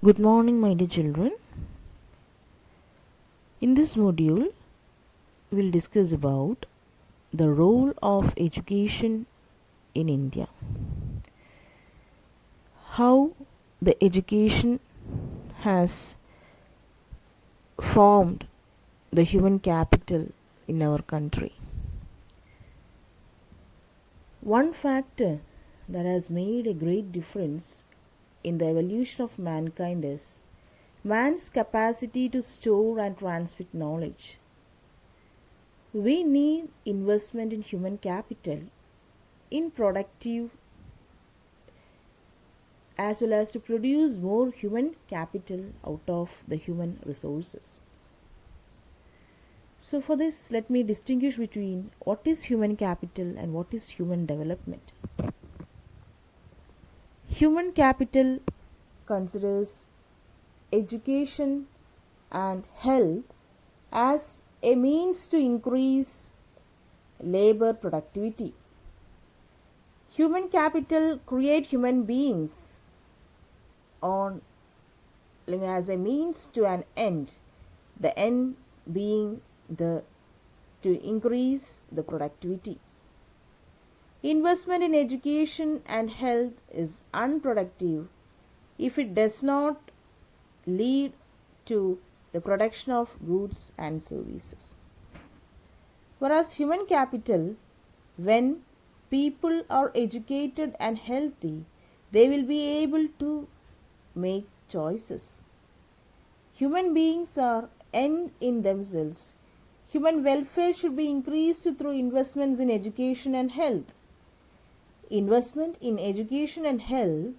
Good morning, my dear children. In this module, we'll discuss about the role of education in India. How the education has formed the human capital in our country. One factor that has made a great difference in the evolution of mankind is man's capacity to store and transmit knowledge. We need investment in human capital, in productive as well as to produce more human capital out of the human resources. So for this, let me distinguish between what is human capital and what is human development. Human capital considers education and health as a means to increase labor productivity. Human capital create human beings as a means to an end, the end being to increase the productivity. Investment in education and health is unproductive if it does not lead to the production of goods and services. Whereas human capital, when people are educated and healthy, they will be able to make choices. Human beings are end in themselves. Human welfare should be increased through investments in education and health. Investment in education and health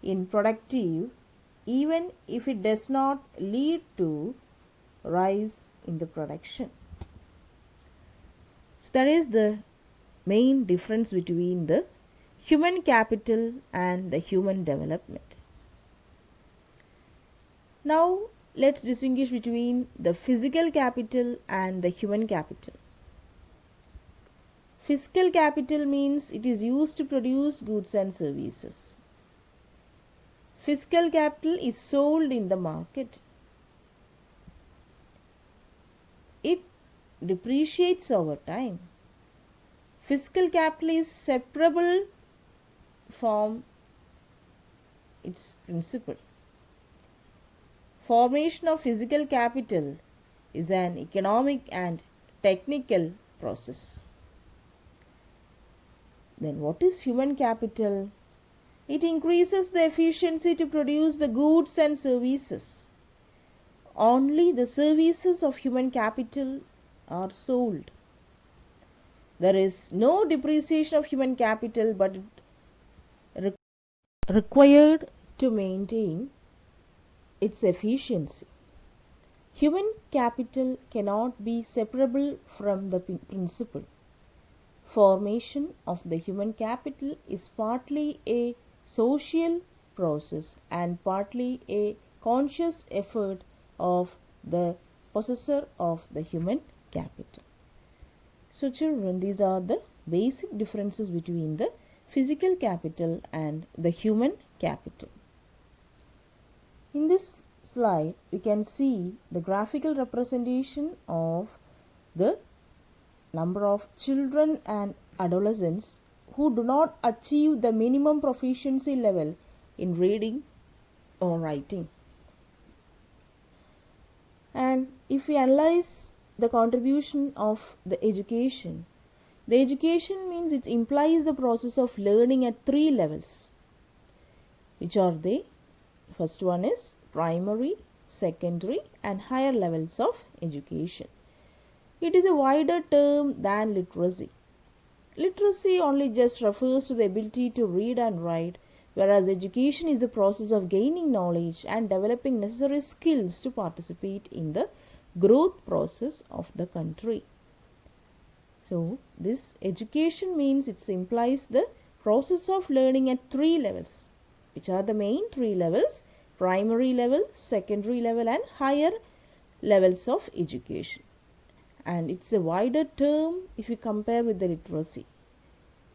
in productive, even if it does not lead to rise in the production. So that is the main difference between the human capital and the human development. Now let's distinguish between the physical capital and the human capital. Physical capital means it is used to produce goods and services. Physical capital is sold in the market. It depreciates over time. Physical capital is separable from its principle. Formation of physical capital is an economic and technical process. Then what is human capital? It increases the efficiency to produce the goods and services. Only the services of human capital are sold. There is no depreciation of human capital, but it required to maintain its efficiency. Human capital cannot be separable from the principle. Formation of the human capital is partly a social process and partly a conscious effort of the possessor of the human capital. So children, these are the basic differences between the physical capital and the human capital. In this slide, we can see the graphical representation of the number of children and adolescents who do not achieve the minimum proficiency level in reading or writing. And if we analyze the contribution of the education means it implies the process of learning at 3 levels. Which are they? First one is primary, secondary and higher levels of education. It is a wider term than literacy. Literacy only just refers to the ability to read and write, whereas education is a process of gaining knowledge and developing necessary skills to participate in the growth process of the country. So this education means it implies the process of learning at 3 levels. Which are the main 3 levels? Primary level, secondary level and higher levels of education. And it's a wider term if you compare with the literacy,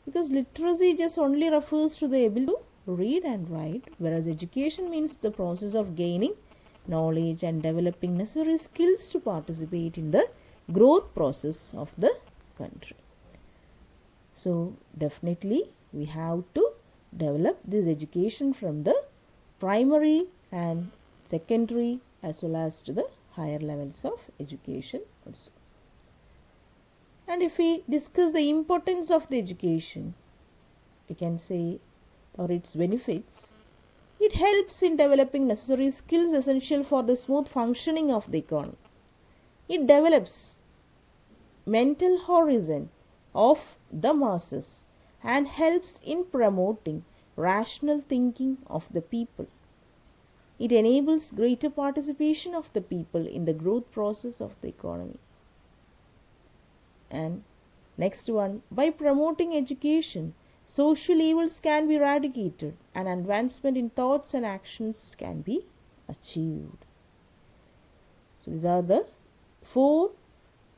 because literacy just only refers to the ability to read and write, whereas education means the process of gaining knowledge and developing necessary skills to participate in the growth process of the country. So definitely we have to develop this education from the primary and secondary as well as to the higher levels of education also. And if we discuss the importance of the education, we can say, or its benefits, it helps in developing necessary skills essential for the smooth functioning of the economy. It develops mental horizon of the masses and helps in promoting rational thinking of the people. It enables greater participation of the people in the growth process of the economy. And next one, by promoting education, social evils can be eradicated and advancement in thoughts and actions can be achieved. So these are the 4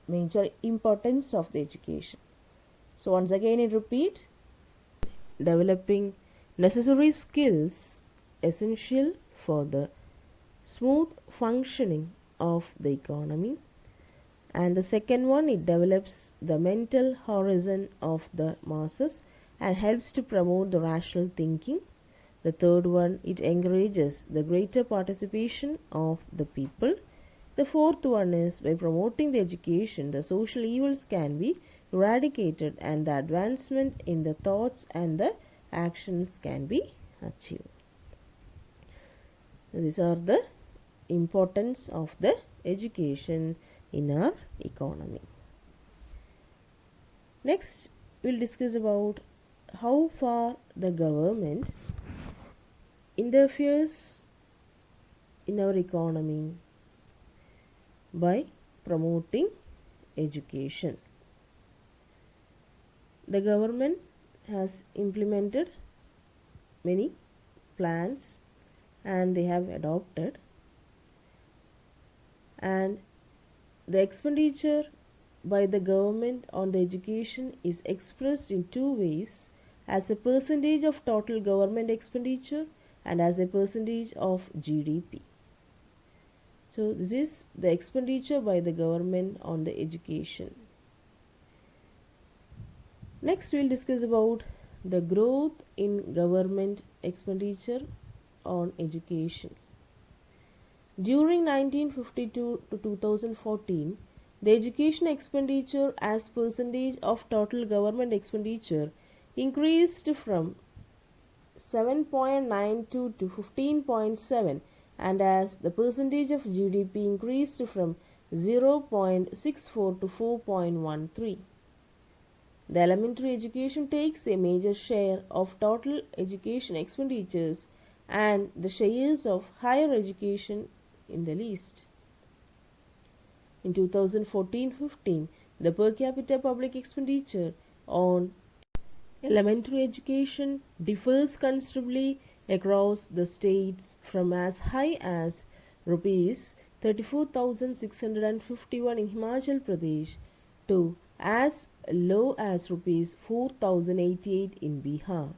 major importance of the education. So once again I repeat, developing necessary skills essential for the smooth functioning of the economy. And the second one, it develops the mental horizon of the masses and helps to promote the rational thinking. The third one, it encourages the greater participation of the people. The fourth one is, by promoting the education, the social evils can be eradicated and the advancement in the thoughts and the actions can be achieved. These are the importance of the education in our economy. Next, we'll discuss about how far the government interferes in our economy by promoting education. The government has implemented many plans and they have adopted, and the expenditure by the government on the education is expressed in 2 ways: as a percentage of total government expenditure and as a percentage of GDP. So this is the expenditure by the government on the education. Next we'll discuss about the growth in government expenditure on education. During 1952 to 2014, the education expenditure as percentage of total government expenditure increased from 7.92 to 15.7, and as the percentage of GDP increased from 0.64 to 4.13. The elementary education takes a major share of total education expenditures and the shares of higher education in the least. In 2014-15, the per capita public expenditure on elementary education differs considerably across the states, from as high as rupees 34,651 in Himachal Pradesh to as low as rupees 4,088 in Bihar.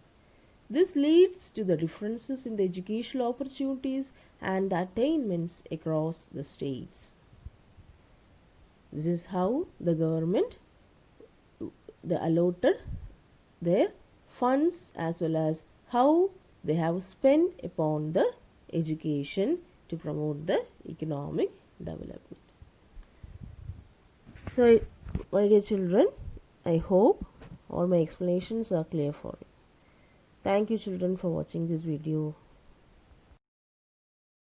This leads to the differences in the educational opportunities and the attainments across the states. This is how the government allotted their funds as well as how they have spent upon the education to promote the economic development. So, my dear children, I hope all my explanations are clear for you. Thank you children for watching this video.